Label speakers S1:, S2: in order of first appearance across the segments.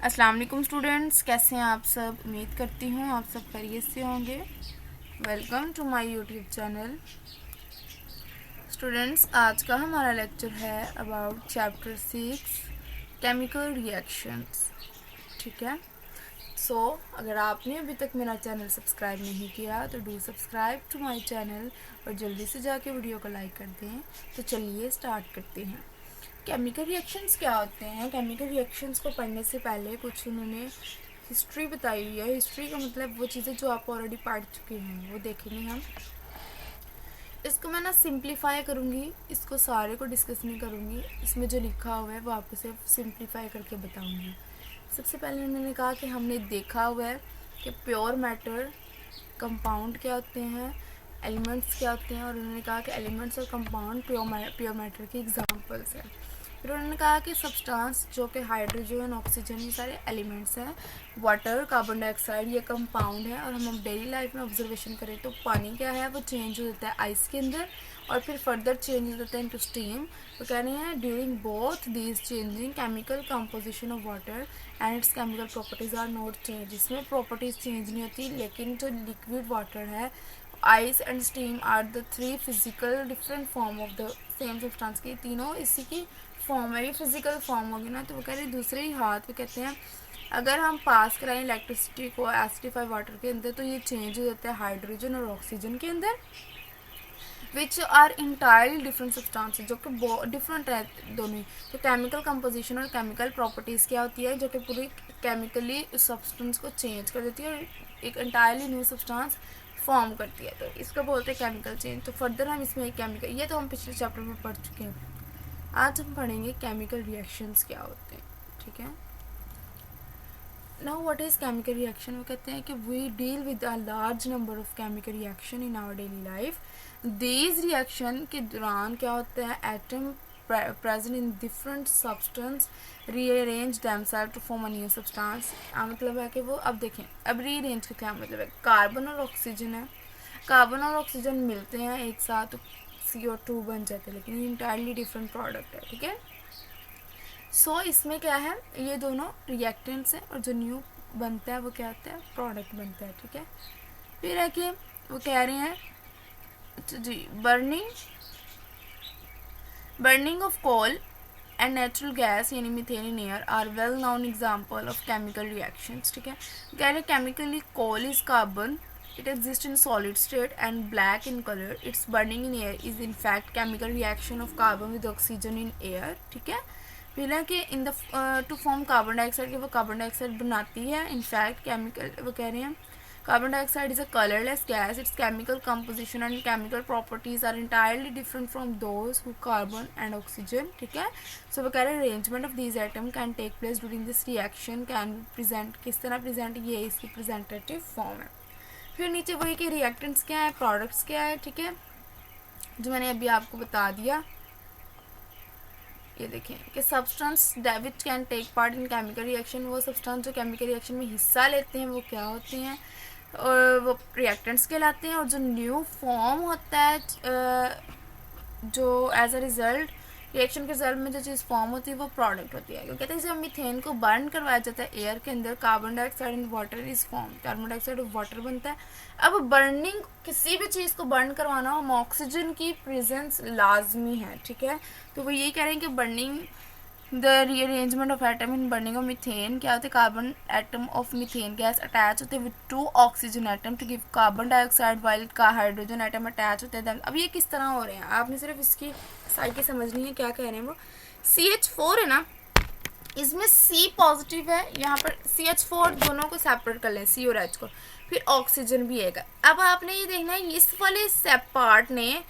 S1: अस्सलाम वालेकुम स्टूडेंट्स, कैसे हैं आप सब। उम्मीद करती हूँ आप सब खैरियत से होंगे। Welcome to my YouTube channel. Students, आज का हमारा लेक्चर है अबाउट चैप्टर 6 केमिकल रिएक्शंस। ठीक है। अगर आपने अभी तक मेरा चैनल सब्सक्राइब नहीं किया तो do subscribe to my channel और जल्दी से जाके वीडियो को लाइक कर दें। तो चलिए स्टार्ट करते हैं। केमिकल रिएक्शंस क्या होते हैं। केमिकल रिएक्शंस को पढ़ने से पहले कुछ उन्होंने हिस्ट्री बताई हुई है। हिस्ट्री का मतलब वो चीज़ें जो आप ऑलरेडी पढ़ चुके हैं वो देखेंगे हम। इसको मैं ना सिंप्लीफाई करूँगी, इसको सारे को डिस्कस नहीं करूँगी। इसमें जो लिखा हुआ है वो आपको सिर्फ सिंप्लीफाई करके बताऊँगी। सबसे पहले उन्होंने कहा कि हमने देखा हुआ है कि प्योर मैटर, कंपाउंड क्या होते हैं, एलिमेंट्स क्या होते हैं, और उन्होंने कहा कि एलिमेंट्स और कंपाउंड प्योर मैटर के एग्जांपल्स हैं। फिर उन्होंने कहा कि सब्सटेंस जो कि हाइड्रोजन, ऑक्सीजन, ये सारे एलिमेंट्स हैं। वाटर, कार्बन डाइऑक्साइड ये कंपाउंड है। और हम डेली लाइफ में ऑब्जर्वेशन करें तो पानी क्या है, वो चेंज हो जाता है आइस के अंदर और फिर फर्दर चेंज हो जाता है इनटू स्टीम। तो कह रहे हैं during both these changing chemical composition of water and its chemical properties are not change. इसमें प्रॉपर्टीज चेंज नहीं होती, लेकिन जो लिक्विड वाटर है, ice and steam are the three physical different form of the same substance की तीनों इसी की फॉर्म है। ये फिजिकल फॉर्म होगी ना, तो वो कह रहे हैं दूसरे ही हाथ पे कहते हैं अगर हम पास कराएं इलेक्ट्रिसिटी को एसिडिफाइड वाटर के अंदर तो ये चेंज हो जाता है हाइड्रोजन और ऑक्सीजन के अंदर, which are entirely different substances, जो कि डिफरेंट है दोनों ही। तो केमिकल कंपोजिशन और केमिकल प्रॉपर्टीज़ क्या होती है, जो कि पूरी केमिकली उस सब्सटेंस को चेंज कर देती है और एक इंटायरली न्यू सब्सटेंस फॉर्म करती है। तो इसको बोलते हैं केमिकल चेंज। तो फर्दर हम इसमें एक केमिकल, ये तो हम पिछले चैप्टर में पढ़ चुके हैं। आज हम पढ़ेंगे केमिकल रिएक्शंस क्या होते हैं। ठीक है। Now what is chemical reaction. वो कहते हैं कि we deal with a large number of chemical reaction in our daily life. These reaction के दौरान क्या होता है, atom present in different substance rearrange themselves to form a new substance। मतलब है कि वो, अब देखें, अब रीअरेंज का क्या मतलब है। कार्बन और ऑक्सीजन है, कार्बन और ऑक्सीजन मिलते हैं एक साथ तो CO2 बन जाते हैं, लेकिन इंटायरली डिफरेंट प्रोडक्ट है। ठीक है। इसमें क्या है, ये दोनों रिएक्टेंट्स हैं और जो न्यू बनता है वो क्या होता है, प्रोडक्ट बनता है। ठीक है। फिर है कि वो कह रहे हैं जी, burning of coal and natural gas यानी methane in air are well known example of chemical reactions. ठीक है। कह रहे chemically coal is carbon, it exists in solid state and black in color. Its burning in air is in fact chemical reaction of carbon with oxygen in air। ठीक है। फिर है कि in the two form carbon dioxide के वो carbon dioxide बनाती है। In fact chemical, वो कह रहे हैं carbon dioxide is a colourless gas. Its chemical composition and chemical properties are entirely different from those who carbon and oxygen. ठीक है। वो कह रहे हैं arrangement of these item can take place during this reaction. Can present, किस तरह present, ये इसकी प्रेजेंटेटिव फॉर्म है। फिर नीचे वही कि रिएक्टेंट्स क्या है, प्रोडक्ट्स क्या है। ठीक है, जो मैंने अभी आपको बता दिया। ये देखें कि substance which can take part in chemical reaction, वो सब्सटेंस जो केमिकल रिएक्शन में हिस्सा लेते हैं वो क्या होते हैं, और वो रिएक्टेंट्स कहलाते हैं। और जो न्यू फॉर्म होता है, जो एज अ रिजल्ट रिएक्शन के रिजल्ट में जो चीज़ फॉर्म होती है वो प्रोडक्ट होती है। कहते हैं जब मीथेन को बर्न करवाया जाता है एयर के अंदर, carbon dioxide and water is form, carbon dioxide और वाटर बनता है। अब बर्निंग, किसी भी चीज़ को बर्न करवाना हो, ऑक्सीजन की प्रेजेंस लाजमी है। ठीक है। तो वो यही कह रहे हैं कि burning the rearrangement of atom in burning of methane क्या होते हैं, carbon atom of methane gas attach होते हैं with 2 oxygen atom to give carbon dioxide while का हाइड्रोजन एटम अटैच होते हैं। अब ये किस तरह हो रहे हैं, आपने सिर्फ इसकी साइकिल समझनी है, क्या कह रहे हैं वो। CH4 है ना, इसमें C पॉजिटिव है, यहाँ पर CH4 दोनों को सेपरेट कर लें, C और H को, फिर ऑक्सीजन भी है। अब आपने ये देखना है इस वाले पार्ट ने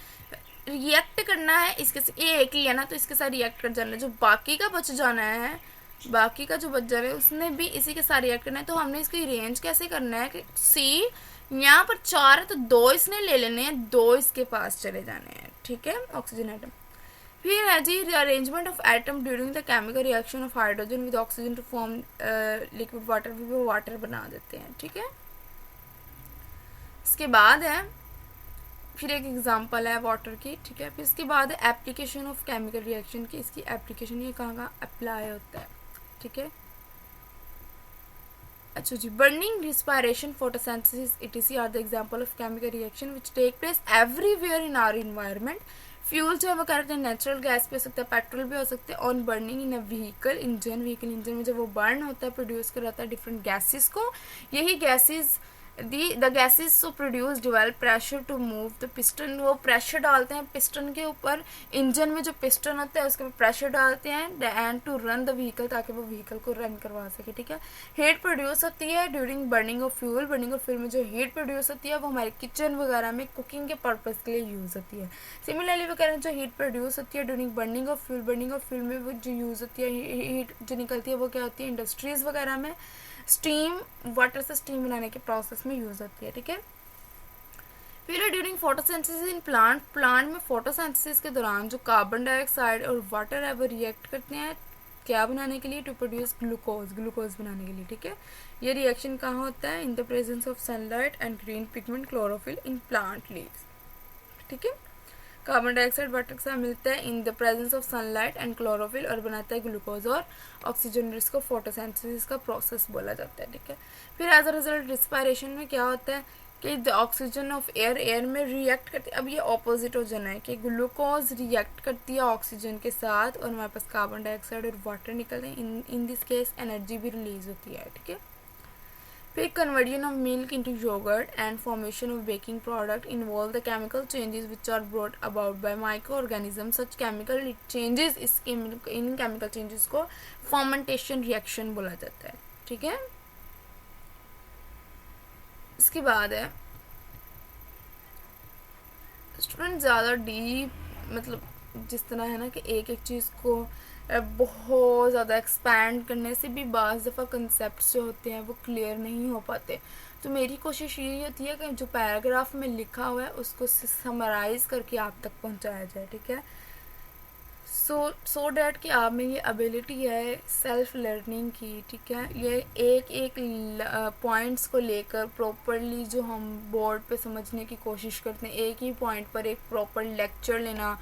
S1: रिएक्ट करना है इसके साथ, ये एक ही है ना तो इसके साथ रिएक्ट कर जाना है। जो बाकी का बच जाना है, बाकी का जो बच जा रहा है उसने भी इसी के साथ रिएक्ट करना है। तो हमने इसकी रेंज कैसे करना है कि C यहाँ पर 4 है तो 2 इसने ले लेने हैं, 2 इसके पास चले जाने हैं। ठीक है, ऑक्सीजन एटम। फिर है जी arrangement of atom during the chemical reaction of hydrogen with oxygen to form liquid water, भी वो वाटर बना देते हैं। ठीक है। इसके बाद है फिर एक एग्जांपल है वाटर की। ठीक है। फिर इसके बाद है एप्लीकेशन ऑफ केमिकल रिएक्शन की, इसकी एप्लीकेशन ये कहाँ कहाँ अप्लाई होता है। ठीक है। अच्छा जी, burning, respiration, photosynthesis etc are the example of chemical reaction which take place everywhere in our environment. Fuel जो है वो कहते हैं नेचुरल गैस भी हो सकता है, पेट्रोल भी हो सकते हैं। On burning in a vehicle engine में जब वो बर्न होता है, प्रोड्यूस कराता है डिफरेंट गैसेस को। यही gases the gases so produce develop pressure to move the piston. वो प्रेशर डालते हैं पिस्टन के ऊपर, इंजन में जो पिस्टन होता है उसके ऊपर प्रेशर डालते हैं and to run the vehicle, ताकि वो व्हीकल को रन करवा सके। ठीक है, हीट प्रोड्यूस होती है during burning of fuel. Burning of fuel में जो हीट प्रोड्यूस होती है वो हमारे किचन वगैरह में कुकिंग के पर्पज़ के लिए यूज़ होती है। सिमिलरली वो कह रहे हैं जो हीट प्रोड्यूस होती है during burning of fuel, burning of fuel में वो जो यूज़ होती है हीट जो निकलती है वो क्या होती है, इंडस्ट्रीज़ वगैरह में स्टीम, वाटर से स्टीम बनाने के प्रोसेस में यूज़ होती है। ठीक है, फिर ड्यूरिंग फोटोसिंथेसिस इन प्लांट में फोटोसिंथेसिस के दौरान जो कार्बन डाइऑक्साइड और वाटर है वो रिएक्ट करते हैं क्या बनाने के लिए, टू प्रोड्यूस ग्लूकोज बनाने के लिए। ठीक है, ये रिएक्शन कहाँ होता है, in the presence of sunlight and green pigment chlorophyll in plant leaves. ठीक है, कार्बन डाइऑक्साइड वाटर के साथ मिलता है in the presence of sunlight and chlorophyll और बनाता है ग्लूकोज और ऑक्सीजन, जिसको फोटोसिंथेसिस का प्रोसेस बोला जाता है। ठीक है, फिर एज अ रिजल्ट रिस्पायरेशन में क्या होता है कि द ऑक्सीजन ऑफ एयर में रिएक्ट करती है। अब ये ऑपोजिट हो जाना है कि ग्लूकोज रिएक्ट करती है ऑक्सीजन के साथ और हमारे पास कार्बन डाइऑक्साइड और वाटर निकलते हैं। इन दिस केस एनर्जी भी रिलीज होती है। ठीक है, फिर conversion of milk into yogurt and formation of baking product involve the chemical changes which are brought about by microorganisms. Such chemical changes in chemical changes को fermentation reaction बोला जाता है। ठीक है, इसके बाद है स्टूडेंट ज़्यादा डीप, मतलब जिस तरह है ना कि एक एक चीज़ को बहुत ज़्यादा एक्सपैंड करने से भी बाज़ दफ़ा कंसेप्ट जो होते हैं वो क्लियर नहीं हो पाते। तो मेरी कोशिश यही होती है कि जो पैराग्राफ में लिखा हुआ है उसको समराइज़ करके आप तक पहुंचाया जाए। ठीक है, सो डैट कि आप में ये एबिलिटी है सेल्फ लर्निंग की। ठीक है, ये एक एक पॉइंट्स को लेकर प्रॉपरली जो हम बोर्ड पे समझने की कोशिश करते हैं, एक ही पॉइंट पर एक प्रॉपर लेक्चर लेना,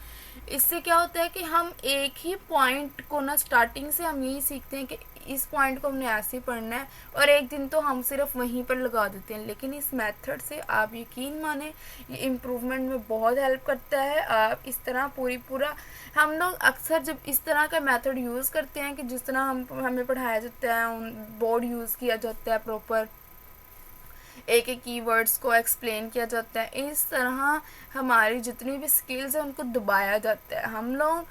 S1: इससे क्या होता है कि हम एक ही पॉइंट को ना स्टार्टिंग से हम यही सीखते हैं कि इस पॉइंट को हमने ऐसे ही पढ़ना है और एक दिन तो हम सिर्फ वहीं पर लगा देते हैं। लेकिन इस मेथड से आप यकीन माने ये इम्प्रूवमेंट में बहुत हेल्प करता है। आप इस तरह पूरा हम लोग अक्सर जब इस तरह का मेथड यूज़ करते हैं कि जिस तरह हमें पढ़ाया जाता है, बोर्ड यूज़ किया जाता है, प्रॉपर एक एक कीवर्ड्स को एक्सप्लेन किया जाता है, इस तरह हमारी जितनी भी स्किल्स हैं उनको दबाया जाता है। हम लोग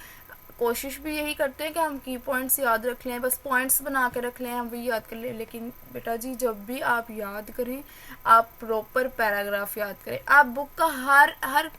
S1: कोशिश भी यही करते हैं कि हम की पॉइंट्स याद रख लें, बस पॉइंट्स बना के रख लें, हम भी याद कर लें। लेकिन बेटा जी जब भी आप याद करें आप प्रॉपर पैराग्राफ याद करें, आप बुक का हर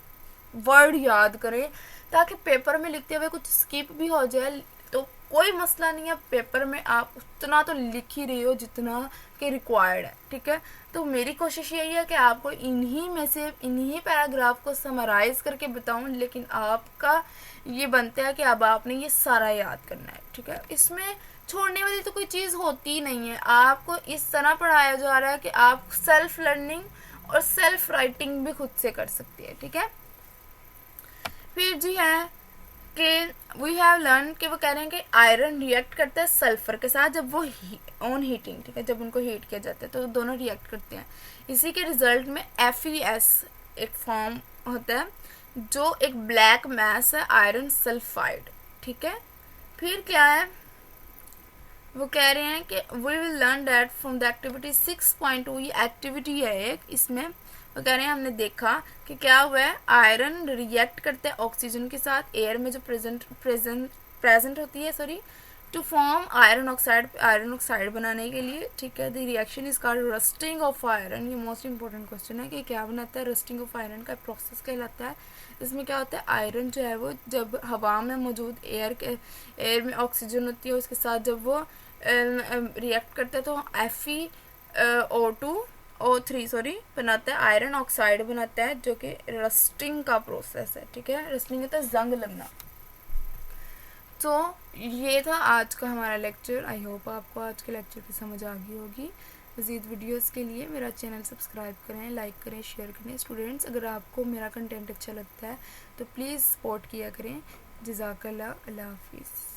S1: वर्ड याद करें ताकि पेपर में लिखते हुए कुछ स्किप भी हो जाए तो कोई मसला नहीं है, पेपर में आप उतना तो लिख ही रही हो जितना कि रिक्वायर्ड है। ठीक है, तो मेरी कोशिश यही है कि आपको इन्हीं में से इन्हीं पैराग्राफ को समराइज़ करके बताऊं, लेकिन आपका ये बनता है कि अब आपने ये सारा याद करना है। ठीक है, इसमें छोड़ने वाली तो कोई चीज़ होती ही नहीं है। आपको इस तरह पढ़ाया जा रहा है कि आप सेल्फ लर्निंग और सेल्फ राइटिंग भी खुद से कर सकती है। ठीक है, फिर जी है कि वी हैव लर्न कि वो कह रहे हैं कि आयरन रिएक्ट करता है सल्फर के साथ जब वो ऑन हीटिंग। ठीक है, जब उनको हीट किया जाता है तो दोनों रिएक्ट करते हैं। इसी के रिजल्ट में FeS एक फॉर्म होता है जो एक ब्लैक मैस है, आयरन सल्फाइड। ठीक है, फिर क्या है वो कह रहे हैं कि we will learn that from the activity 6.2, ये एक्टिविटी है एक, इसमें वो कह रहे हैं हमने देखा कि क्या हुआ है, आयरन रिएक्ट करता है ऑक्सीजन के साथ एयर में जो प्रेजेंट होती है टू फॉर्म आयरन ऑक्साइड बनाने के लिए। ठीक है, the reaction is called rusting of iron. ये मोस्ट इंपॉर्टेंट क्वेश्चन है कि क्या बनाता है, रस्टिंग ऑफ आयरन का प्रोसेस कहलाता है। इसमें क्या होता है, आयरन जो है वो जब हवा में मौजूद एयर में ऑक्सीजन होती है उसके साथ जब वो रिएक्ट करता है तो FeO2O3 बनाता है, आयरन ऑक्साइड बनाता है जो कि रस्टिंग का प्रोसेस है। ठीक है, रस्टिंग होता है जंग लगना। तो ये था आज का हमारा लेक्चर। आई होप आपको आज के लेक्चर की समझ आ गई होगी। मज़ीद वीडियोस के लिए मेरा चैनल सब्सक्राइब करें, लाइक करें, शेयर करें। स्टूडेंट्स अगर आपको मेरा कंटेंट अच्छा लगता है तो प्लीज़ सपोर्ट किया करें। जज़ाकल्लाह, अल्लाह हाफिज़।